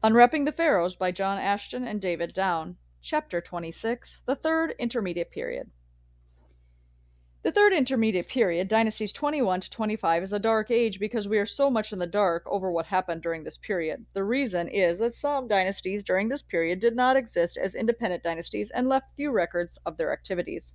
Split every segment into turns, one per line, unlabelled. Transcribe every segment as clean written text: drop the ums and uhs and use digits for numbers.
Unwrapping the Pharaohs by John Ashton and David Down. Chapter 26, The Third Intermediate Period. The Third Intermediate Period, dynasties 21 to 25, is a dark age because we are so much in the dark over what happened during this period. The reason is that some dynasties during this period did not exist as independent dynasties and left few records of their activities.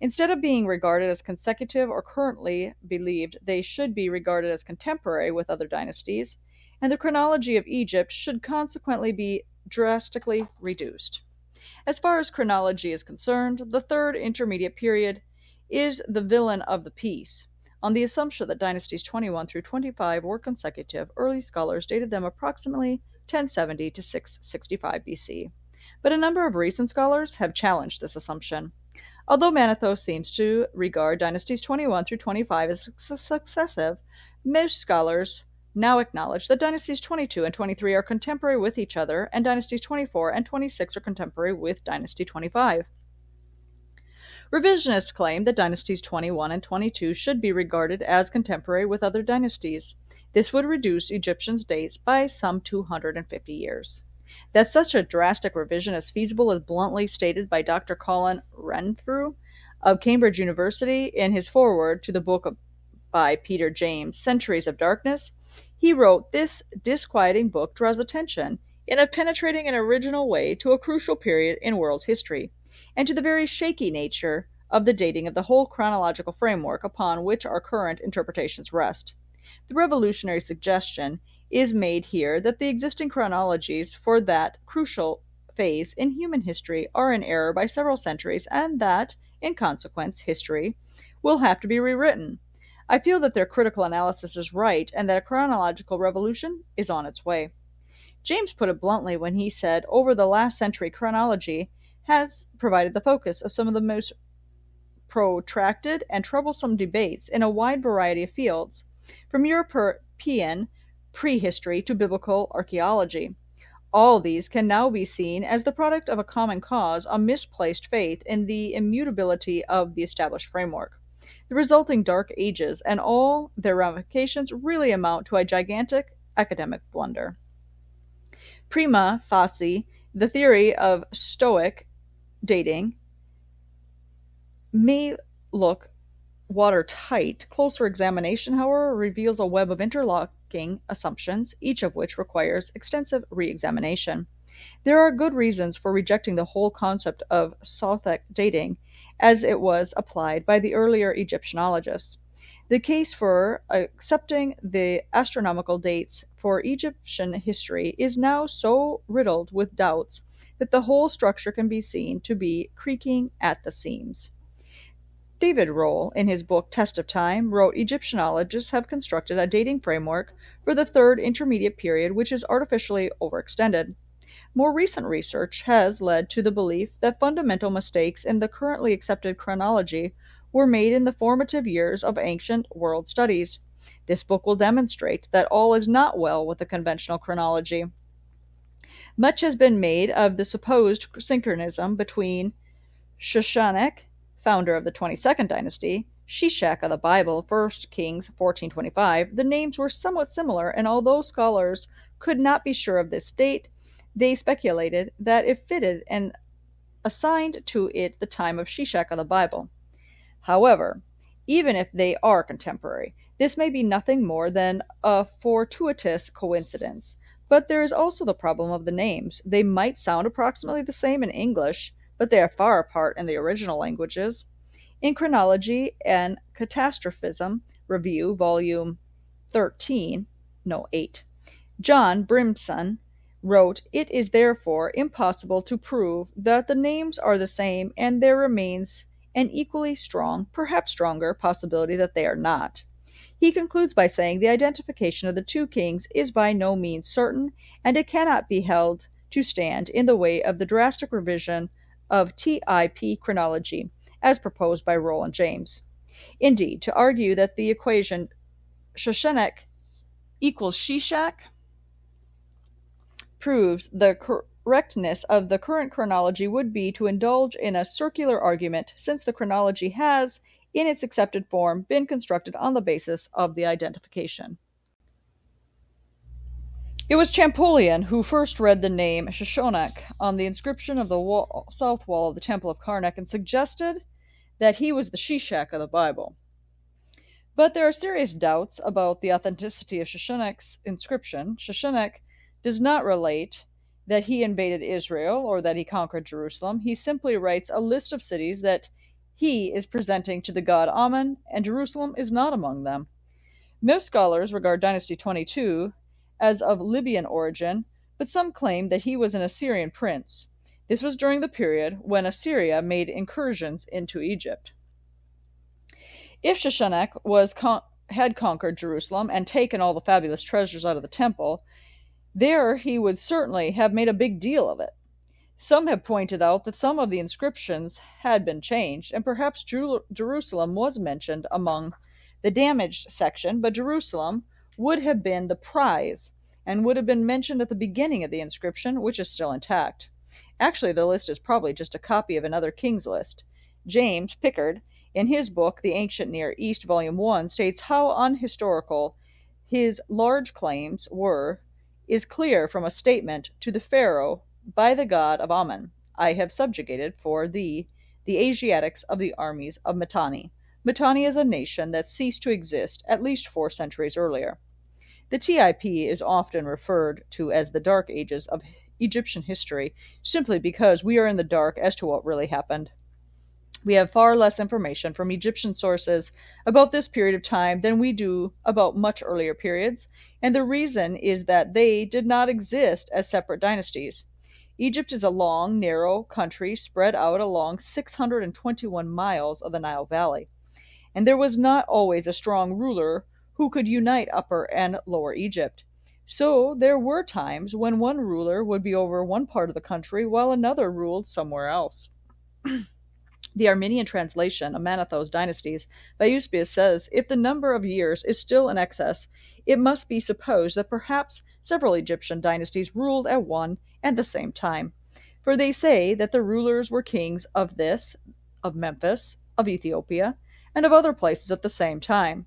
Instead of being regarded as consecutive or currently believed, they should be regarded as contemporary with other dynasties, and the chronology of Egypt should consequently be drastically reduced. As far as chronology is concerned, the Third Intermediate Period is the villain of the piece. On the assumption that dynasties 21 through 25 were consecutive, early scholars dated them approximately 1070 to 665 BC. But a number of recent scholars have challenged this assumption. Although Manetho seems to regard dynasties 21 through 25 as successive, most scholars now acknowledge that dynasties 22 and 23 are contemporary with each other, and dynasties 24 and 26 are contemporary with dynasty 25. Revisionists claim that dynasties 21 and 22 should be regarded as contemporary with other dynasties. This would reduce Egyptians' dates by some 250 years. That such a drastic revision is feasible is bluntly stated by Dr. Colin Renfrew of Cambridge University in his foreword to the book by Peter James, Centuries of Darkness. He wrote, "This disquieting book draws attention in a penetrating and original way to a crucial period in world history, and to the very shaky nature of the dating of the whole chronological framework upon which our current interpretations rest. The revolutionary suggestion is made here that the existing chronologies for that crucial phase in human history are in error by several centuries, and that, in consequence, history will have to be rewritten. I feel that their critical analysis is right, and that a chronological revolution is on its way." James put it bluntly when he said, "Over the last century, chronology has provided the focus of some of the most protracted and troublesome debates in a wide variety of fields, from European prehistory to biblical archaeology. All these can now be seen as the product of a common cause, a misplaced faith in the immutability of the established framework. The resulting Dark Ages and all their ramifications really amount to a gigantic academic blunder. Prima facie, the theory of Stoic dating may look watertight. Closer examination, however, reveals a web of interlocking assumptions, each of which requires extensive re-examination. There are good reasons for rejecting the whole concept of Sothic dating as it was applied by the earlier Egyptiologists. The case for accepting the astronomical dates for Egyptian history is now so riddled with doubts that the whole structure can be seen to be creaking at the seams. David Rohl, in his book Test of Time, wrote, "Egyptiologists have constructed a dating framework for the Third Intermediate Period which is artificially overextended. More recent research has led to the belief that fundamental mistakes in the currently accepted chronology were made in the formative years of ancient world studies. This book will demonstrate that all is not well with the conventional chronology. Much has been made of the supposed synchronism between Shoshanek, founder of the 22nd dynasty, Shishak of the Bible, 1 Kings 14:25. The names were somewhat similar, and although scholars could not be sure of this date, they speculated that it fitted and assigned to it the time of Shishak of the Bible. However, even if they are contemporary, this may be nothing more than a fortuitous coincidence. But there is also the problem of the names. They might sound approximately the same in English, but they are far apart in the original languages. In Chronology and Catastrophism Review, Volume 8, John Brimson wrote, "It is therefore impossible to prove that the names are the same, and there remains an equally strong, perhaps stronger, possibility that they are not." He concludes by saying the identification of the two kings is by no means certain, and it cannot be held to stand in the way of the drastic revision of TIP chronology, as proposed by Rohl and James. Indeed, to argue that the equation Shoshanek equals Shishak proves the correctness of the current chronology would be to indulge in a circular argument, since the chronology has, in its accepted form, been constructed on the basis of the identification. It was Champollion who first read the name Shoshonek on the inscription of the south wall of the Temple of Karnak and suggested that he was the Shishak of the Bible. But there are serious doubts about the authenticity of Shoshonek's inscription. Shoshonek does not relate that he invaded Israel or that he conquered Jerusalem. He simply writes a list of cities that he is presenting to the god Amun, and Jerusalem is not among them. Most scholars regard Dynasty 22 as of Libyan origin, but some claim that he was an Assyrian prince. This was during the period when Assyria made incursions into Egypt. If Shoshonek had conquered Jerusalem and taken all the fabulous treasures out of the temple, there he would certainly have made a big deal of it. Some have pointed out that some of the inscriptions had been changed, and perhaps Jerusalem was mentioned among the damaged section, but Jerusalem would have been the prize and would have been mentioned at the beginning of the inscription, which is still intact. Actually, the list is probably just a copy of another king's list. James Pickard, in his book The Ancient Near East, Volume 1, states how unhistorical his large claims were is clear from a statement to the Pharaoh by the god of Amun, "I have subjugated for thee the Asiatics of the armies of Mitanni." Mitanni is a nation that ceased to exist at least 4 centuries earlier. The TIP is often referred to as the Dark Ages of Egyptian history, simply because we are in the dark as to what really happened. We have far less information from Egyptian sources about this period of time than we do about much earlier periods, and the reason is that they did not exist as separate dynasties. Egypt is a long, narrow country spread out along 621 miles of the Nile Valley, and there was not always a strong ruler who could unite Upper and Lower Egypt. So there were times when one ruler would be over one part of the country while another ruled somewhere else. The Armenian translation of Manetho's Dynasties by Eusebius says, if the number of years is still in excess, it must be supposed that perhaps several Egyptian dynasties ruled at one and the same time. For they say that the rulers were kings of this, of Memphis, of Ethiopia, and of other places at the same time.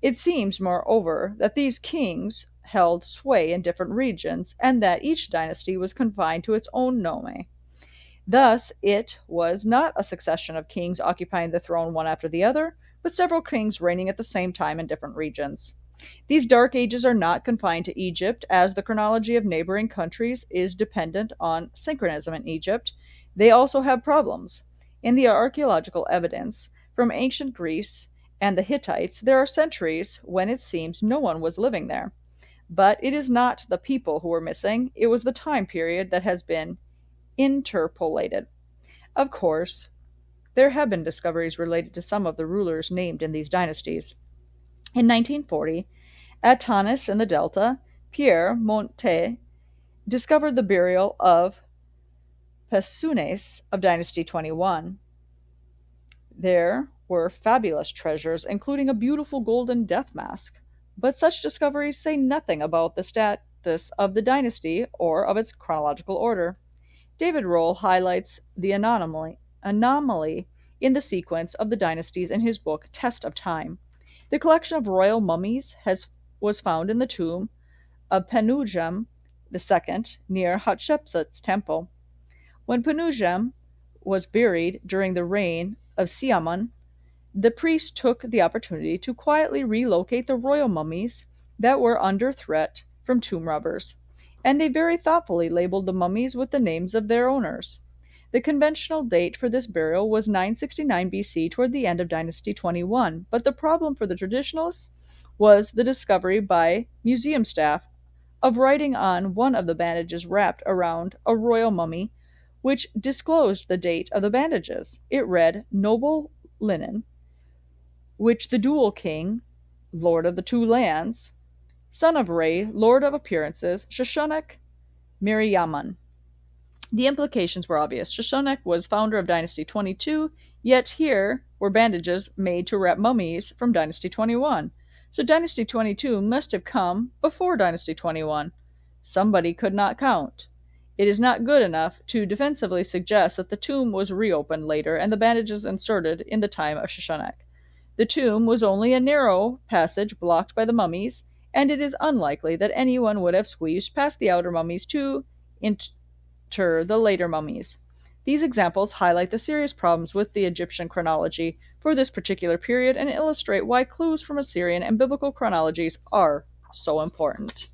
It seems, moreover, that these kings held sway in different regions, and that each dynasty was confined to its own nome. Thus, it was not a succession of kings occupying the throne one after the other, but several kings reigning at the same time in different regions. These Dark Ages are not confined to Egypt, as the chronology of neighboring countries is dependent on synchronism in Egypt. They also have problems. In the archaeological evidence from ancient Greece and the Hittites, there are centuries when it seems no one was living there. But it is not the people who are missing, it was the time period that has been interpolated. Of course, there have been discoveries related to some of the rulers named in these dynasties. In 1940, at Tanis in the Delta, Pierre Montet discovered the burial of Pasunes of Dynasty 21. There were fabulous treasures, including a beautiful golden death mask, but such discoveries say nothing about the status of the dynasty or of its chronological order. David Rohl highlights the anomaly in the sequence of the dynasties in his book Test of Time. The collection of royal mummies was found in the tomb of Penujam II near Hatshepsut's temple. When Penujam was buried during the reign of Siamun, the priest took the opportunity to quietly relocate the royal mummies that were under threat from tomb robbers, and they very thoughtfully labeled the mummies with the names of their owners. The conventional date for this burial was 969 BC, toward the end of Dynasty 21, but the problem for the traditionalists was the discovery by museum staff of writing on one of the bandages wrapped around a royal mummy, which disclosed the date of the bandages. It read, "Noble linen, which the Dual King, Lord of the Two Lands, son of Re, Lord of Appearances, Shoshonek Miriamun." The implications were obvious. Shoshonek was founder of Dynasty 22, yet here were bandages made to wrap mummies from Dynasty 21. So Dynasty 22 must have come before Dynasty 21. Somebody could not count. It is not good enough to defensively suggest that the tomb was reopened later and the bandages inserted in the time of Shoshonek. The tomb was only a narrow passage blocked by the mummies, and it is unlikely that anyone would have squeezed past the outer mummies to enter the later mummies. These examples highlight the serious problems with the Egyptian chronology for this particular period and illustrate why clues from Assyrian and biblical chronologies are so important.